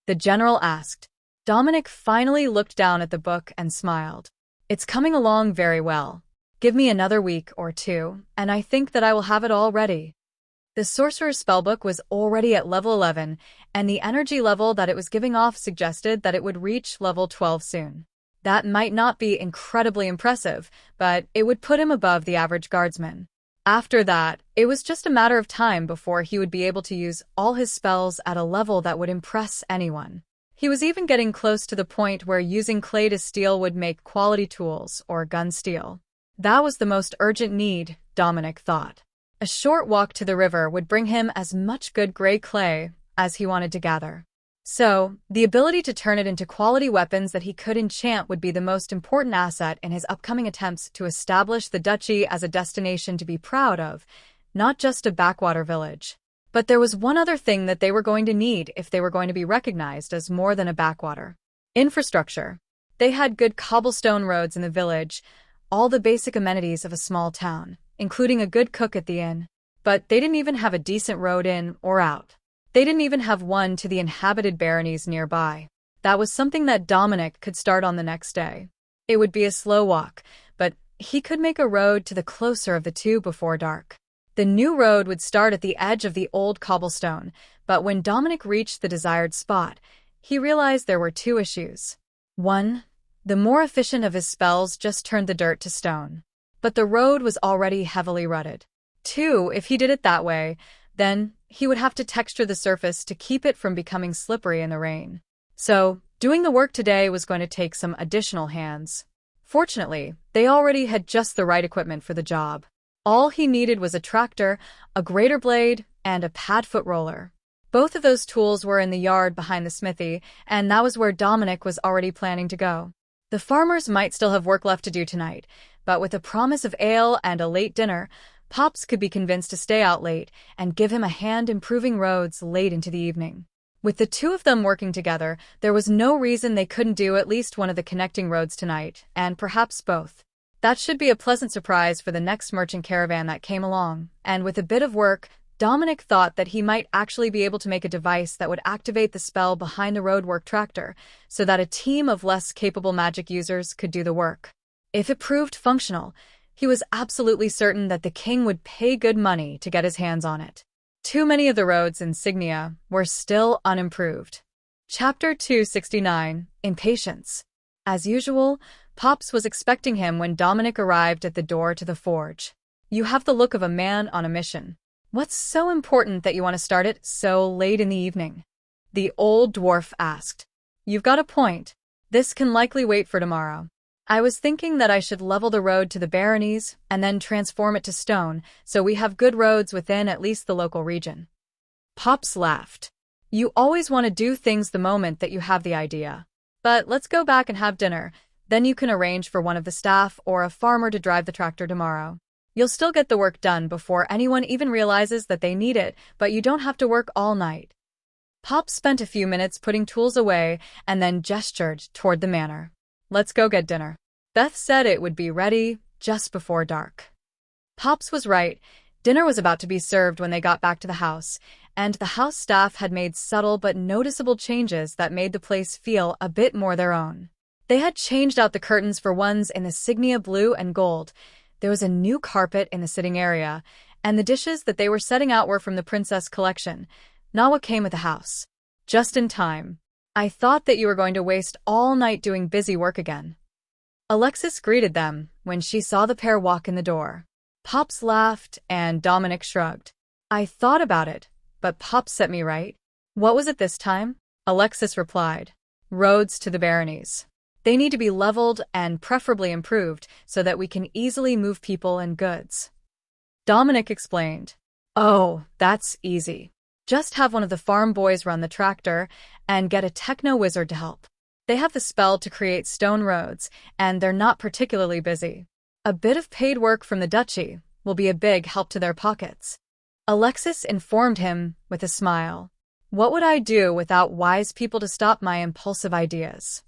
The general asked. Dominic finally looked down at the book and smiled. It's coming along very well. Give me another week or two, and I think that I will have it all ready. The sorcerer's spellbook was already at level 11, and the energy level that it was giving off suggested that it would reach level 12 soon. That might not be incredibly impressive, but it would put him above the average guardsman. After that, it was just a matter of time before he would be able to use all his spells at a level that would impress anyone. He was even getting close to the point where using clay to steel would make quality tools or gun steel. That was the most urgent need, Dominic thought. A short walk to the river would bring him as much good gray clay as he wanted to gather. So, the ability to turn it into quality weapons that he could enchant would be the most important asset in his upcoming attempts to establish the duchy as a destination to be proud of, not just a backwater village. But there was one other thing that they were going to need if they were going to be recognized as more than a backwater. Infrastructure. They had good cobblestone roads in the village, all the basic amenities of a small town, including a good cook at the inn. But they didn't even have a decent road in or out. They didn't even have one to the inhabited baronies nearby. That was something that Dominic could start on the next day. It would be a slow walk, but he could make a road to the closer of the two before dark. The new road would start at the edge of the old cobblestone, but when Dominic reached the desired spot, he realized there were 2 issues. 1, the more efficient of his spells just turned the dirt to stone. But the road was already heavily rutted. 2, if he did it that way, then he would have to texture the surface to keep it from becoming slippery in the rain. So, doing the work today was going to take some additional hands. Fortunately, they already had just the right equipment for the job. All he needed was a tractor, a grater blade, and a pad foot roller. Both of those tools were in the yard behind the smithy, and that was where Dominic was already planning to go. The farmers might still have work left to do tonight, but with a promise of ale and a late dinner, Pops could be convinced to stay out late and give him a hand improving roads late into the evening. With the two of them working together, there was no reason they couldn't do at least one of the connecting roads tonight, and perhaps both. That should be a pleasant surprise for the next merchant caravan that came along, and with a bit of work, Dominic thought that he might actually be able to make a device that would activate the spell behind the roadwork tractor so that a team of less capable magic users could do the work. If it proved functional, he was absolutely certain that the king would pay good money to get his hands on it. Too many of the roads in Signia were still unimproved. Chapter 269, Impatience. As usual, Pops was expecting him when Dominic arrived at the door to the forge. "You have the look of a man on a mission. What's so important that you want to start it so late in the evening?" the old dwarf asked. "You've got a point. This can likely wait for tomorrow. I was thinking that I should level the road to the baronies and then transform it to stone so we have good roads within at least the local region." Pops laughed. "You always want to do things the moment that you have the idea. But let's go back and have dinner. Then you can arrange for one of the staff or a farmer to drive the tractor tomorrow. You'll still get the work done before anyone even realizes that they need it, but you don't have to work all night." Pop spent a few minutes putting tools away and then gestured toward the manor. "Let's go get dinner." Beth said it would be ready just before dark. Pops was right. Dinner was about to be served when they got back to the house, and the house staff had made subtle but noticeable changes that made the place feel a bit more their own. They had changed out the curtains for ones in the Signia blue and gold. There was a new carpet in the sitting area, and the dishes that they were setting out were from the princess collection, not what came with the house. "Just in time. I thought that you were going to waste all night doing busy work again." Alexis greeted them when she saw the pair walk in the door. Pops laughed and Dominic shrugged. "I thought about it, but Pops set me right." "What was it this time?" Alexis replied. "Roads to the baronies. They need to be leveled and preferably improved so that we can easily move people and goods." Dominic explained. "Oh, that's easy. Just have one of the farm boys run the tractor and get a techno-wizard to help. They have the spell to create stone roads, and they're not particularly busy. A bit of paid work from the duchy will be a big help to their pockets." Alexis informed him with a smile. "What would I do without wise people to stop my impulsive ideas?"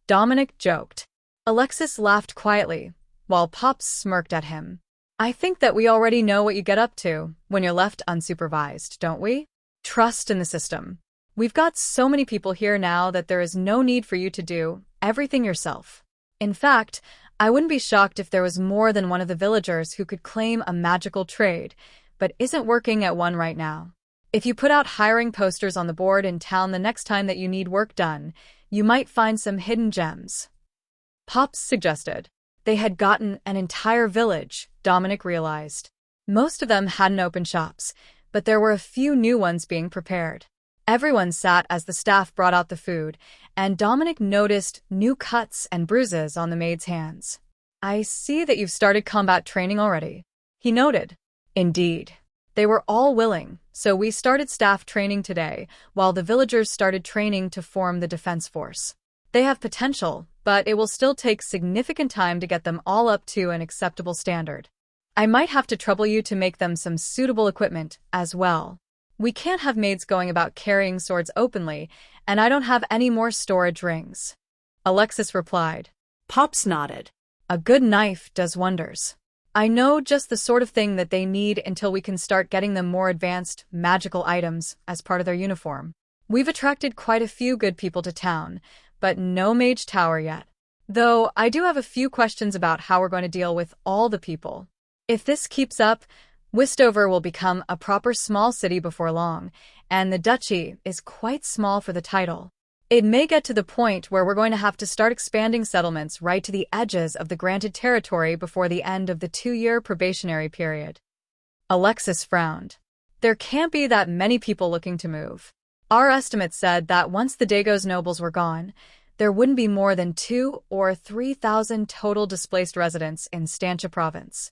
Dominic joked. Alexis laughed quietly, while Pops smirked at him. "I think that we already know what you get up to when you're left unsupervised, don't we? Trust in the system. We've got so many people here now that there is no need for you to do everything yourself. In fact, I wouldn't be shocked if there was more than one of the villagers who could claim a magical trade, but isn't working at one right now. If you put out hiring posters on the board in town the next time that you need work done, you might find some hidden gems." Pops suggested. They had gotten an entire village, Dominic realized. Most of them hadn't opened shops, but there were a few new ones being prepared. Everyone sat as the staff brought out the food, and Dominic noticed new cuts and bruises on the maid's hands. "I see that you've started combat training already," he noted. "Indeed. They were all willing, so we started staff training today, while the villagers started training to form the defense force. They have potential, but it will still take significant time to get them all up to an acceptable standard. I might have to trouble you to make them some suitable equipment as well. We can't have maids going about carrying swords openly, and I don't have any more storage rings." Alexis replied. Pops nodded. "A good knife does wonders. I know just the sort of thing that they need until we can start getting them more advanced magical items as part of their uniform. We've attracted quite a few good people to town, but no mage tower yet. Though I do have a few questions about how we're going to deal with all the people. If this keeps up, Westover will become a proper small city before long, and the duchy is quite small for the title. It may get to the point where we're going to have to start expanding settlements right to the edges of the granted territory before the end of the 2-year probationary period." Alexis frowned. There can't be that many people looking to move. Our estimates said that once the Dago's nobles were gone, there wouldn't be more than 2,000 or 3,000 total displaced residents in Stancha province.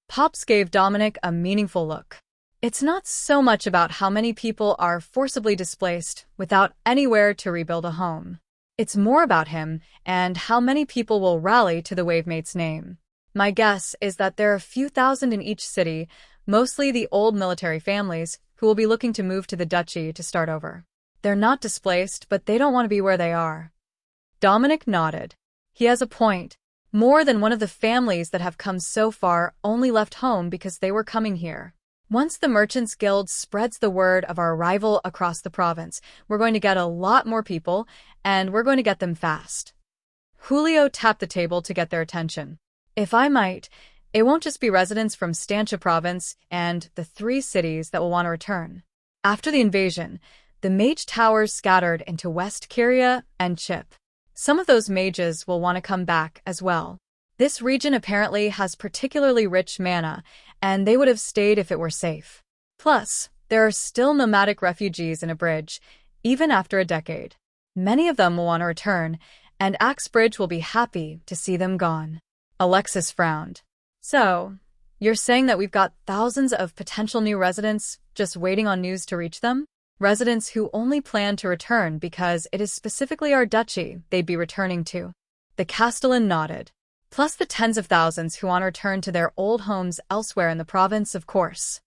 Pops gave Dominic a meaningful look. It's not so much about how many people are forcibly displaced without anywhere to rebuild a home. It's more about him and how many people will rally to the Wavemate's name. My guess is that there are a few thousand in each city, mostly the old military families, who will be looking to move to the duchy to start over. They're not displaced, but they don't want to be where they are. Dominic nodded. He has a point. More than one of the families that have come so far only left home because they were coming here. Once the Merchants Guild spreads the word of our arrival across the province, we're going to get a lot more people, and we're going to get them fast. Julio tapped the table to get their attention. If I might, it won't just be residents from Stancha province and the 3 cities that will want to return. After the invasion, the mage towers scattered into West Kyria and Chip. Some of those mages will want to come back as well. This region apparently has particularly rich mana, and they would have stayed if it were safe. Plus, there are still nomadic refugees in a bridge, even after a decade. Many of them will want to return, and Axebridge will be happy to see them gone. Alexis frowned. So, you're saying that we've got thousands of potential new residents just waiting on news to reach them? Residents who only plan to return because it is specifically our duchy they'd be returning to. The Castellan nodded. Plus the tens of thousands who want to return to their old homes elsewhere in the province, of course.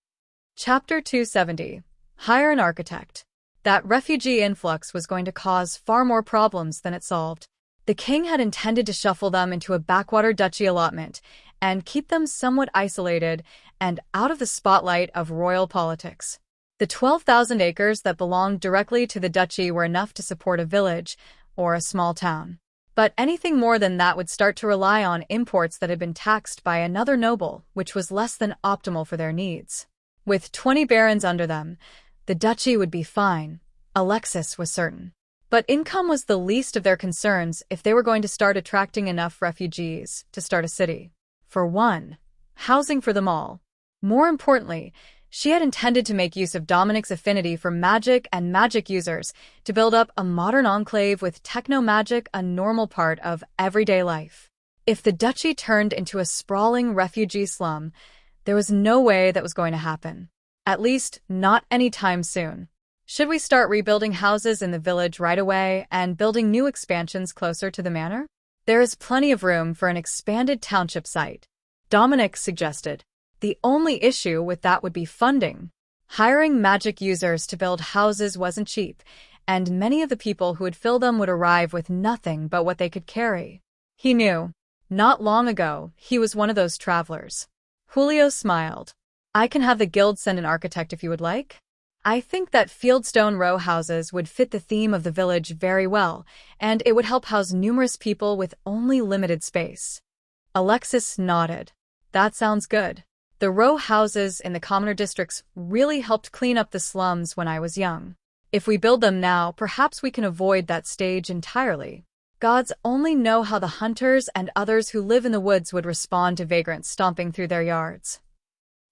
Chapter 270. Hire an architect. That refugee influx was going to cause far more problems than it solved. The king had intended to shuffle them into a backwater duchy allotment and keep them somewhat isolated and out of the spotlight of royal politics. The 12,000 acres that belonged directly to the duchy were enough to support a village or a small town. But anything more than that would start to rely on imports that had been taxed by another noble, which was less than optimal for their needs. With 20 barons under them, the duchy would be fine, Alexis was certain. But income was the least of their concerns if they were going to start attracting enough refugees to start a city. For one, housing for them all. More importantly, she had intended to make use of Dominic's affinity for magic and magic users to build up a modern enclave with techno-magic a normal part of everyday life. If the duchy turned into a sprawling refugee slum, there was no way that was going to happen. At least, not anytime soon. Should we start rebuilding houses in the village right away and building new expansions closer to the manor? There is plenty of room for an expanded township site, Dominic suggested. The only issue with that would be funding. Hiring magic users to build houses wasn't cheap, and many of the people who would fill them would arrive with nothing but what they could carry. He knew. Not long ago, he was one of those travelers. Julio smiled. I can have the guild send an architect if you would like. I think that fieldstone row houses would fit the theme of the village very well, and it would help house numerous people with only limited space. Alexis nodded. That sounds good. The row houses in the commoner districts really helped clean up the slums when I was young. If we build them now, perhaps we can avoid that stage entirely. Gods only know how the hunters and others who live in the woods would respond to vagrants stomping through their yards.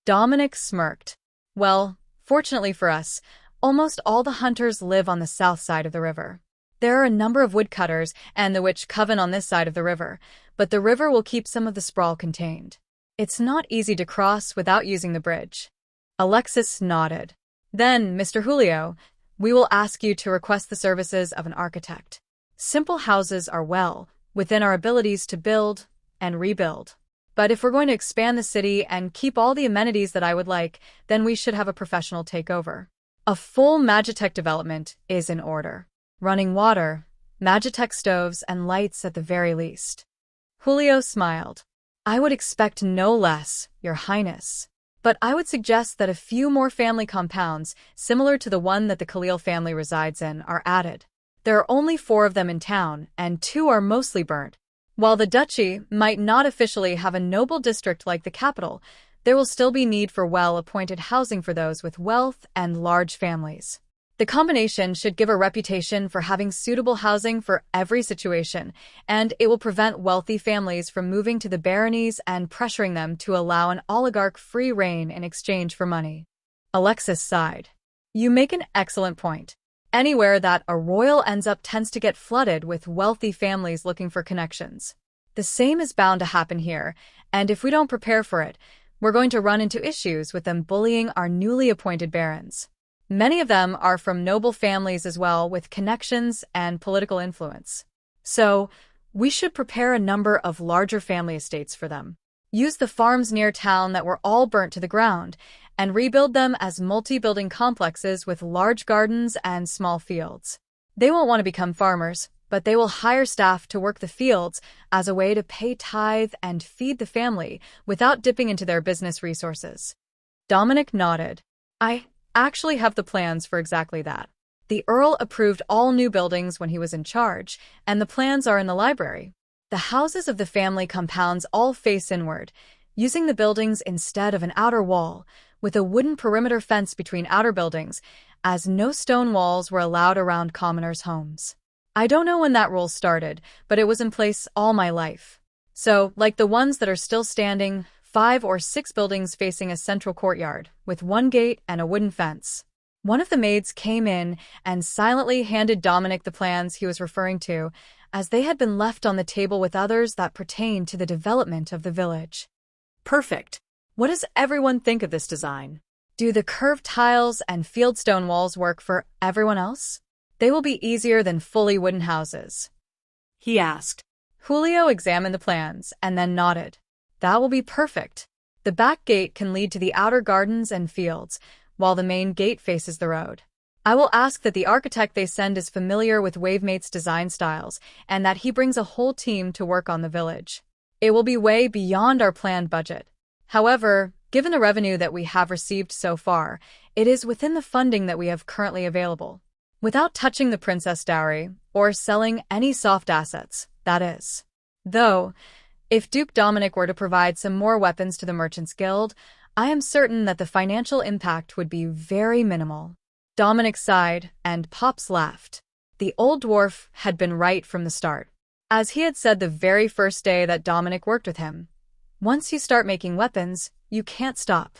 Dominic smirked. Well, fortunately for us, almost all the hunters live on the south side of the river. There are a number of woodcutters and the witch coven on this side of the river, but the river will keep some of the sprawl contained. It's not easy to cross without using the bridge. Alexis nodded. Then, Mr. Julio, we will ask you to request the services of an architect. Simple houses are well within our abilities to build and rebuild. But if we're going to expand the city and keep all the amenities that I would like, then we should have a professional take over. A full Magitech development is in order. Running water, Magitech stoves, and lights at the very least. Julio smiled. I would expect no less, Your Highness. But I would suggest that a few more family compounds, similar to the one that the Khalil family resides in, are added. There are only 4 of them in town, and 2 are mostly burnt. While the duchy might not officially have a noble district like the capital, there will still be need for well-appointed housing for those with wealth and large families. The combination should give a reputation for having suitable housing for every situation, and it will prevent wealthy families from moving to the baronies and pressuring them to allow an oligarch free rein in exchange for money. Alexis sighed. You make an excellent point. Anywhere that a royal ends up tends to get flooded with wealthy families looking for connections. The same is bound to happen here, and if we don't prepare for it, we're going to run into issues with them bullying our newly appointed barons. Many of them are from noble families as well, with connections and political influence. So, we should prepare a number of larger family estates for them. Use the farms near town that were all burnt to the ground, and rebuild them as multi-building complexes with large gardens and small fields. They won't want to become farmers, but they will hire staff to work the fields as a way to pay tithe and feed the family without dipping into their business resources. Dominic nodded. I actually have the plans for exactly that. The Earl approved all new buildings when he was in charge, and the plans are in the library. The houses of the family compounds all face inward, using the buildings instead of an outer wall, with a wooden perimeter fence between outer buildings, as no stone walls were allowed around commoners' homes. I don't know when that rule started, but it was in place all my life. So, like the ones that are still standing, 5 or 6 buildings facing a central courtyard, with one gate and a wooden fence. One of the maids came in and silently handed Dominic the plans he was referring to, as they had been left on the table with others that pertained to the development of the village. Perfect. What does everyone think of this design? Do the curved tiles and fieldstone walls work for everyone else? They will be easier than fully wooden houses, he asked. Julio examined the plans and then nodded. That will be perfect. The back gate can lead to the outer gardens and fields, while the main gate faces the road. I will ask that the architect they send is familiar with Wavemate's design styles and that he brings a whole team to work on the village. It will be way beyond our planned budget. However, given the revenue that we have received so far, it is within the funding that we have currently available. Without touching the princess dowry, or selling any soft assets, that is. Though, if Duke Dominic were to provide some more weapons to the Merchants Guild, I am certain that the financial impact would be very minimal. Dominic sighed, and Pops laughed. The old dwarf had been right from the start. As he had said the very first day that Dominic worked with him, once you start making weapons, you can't stop.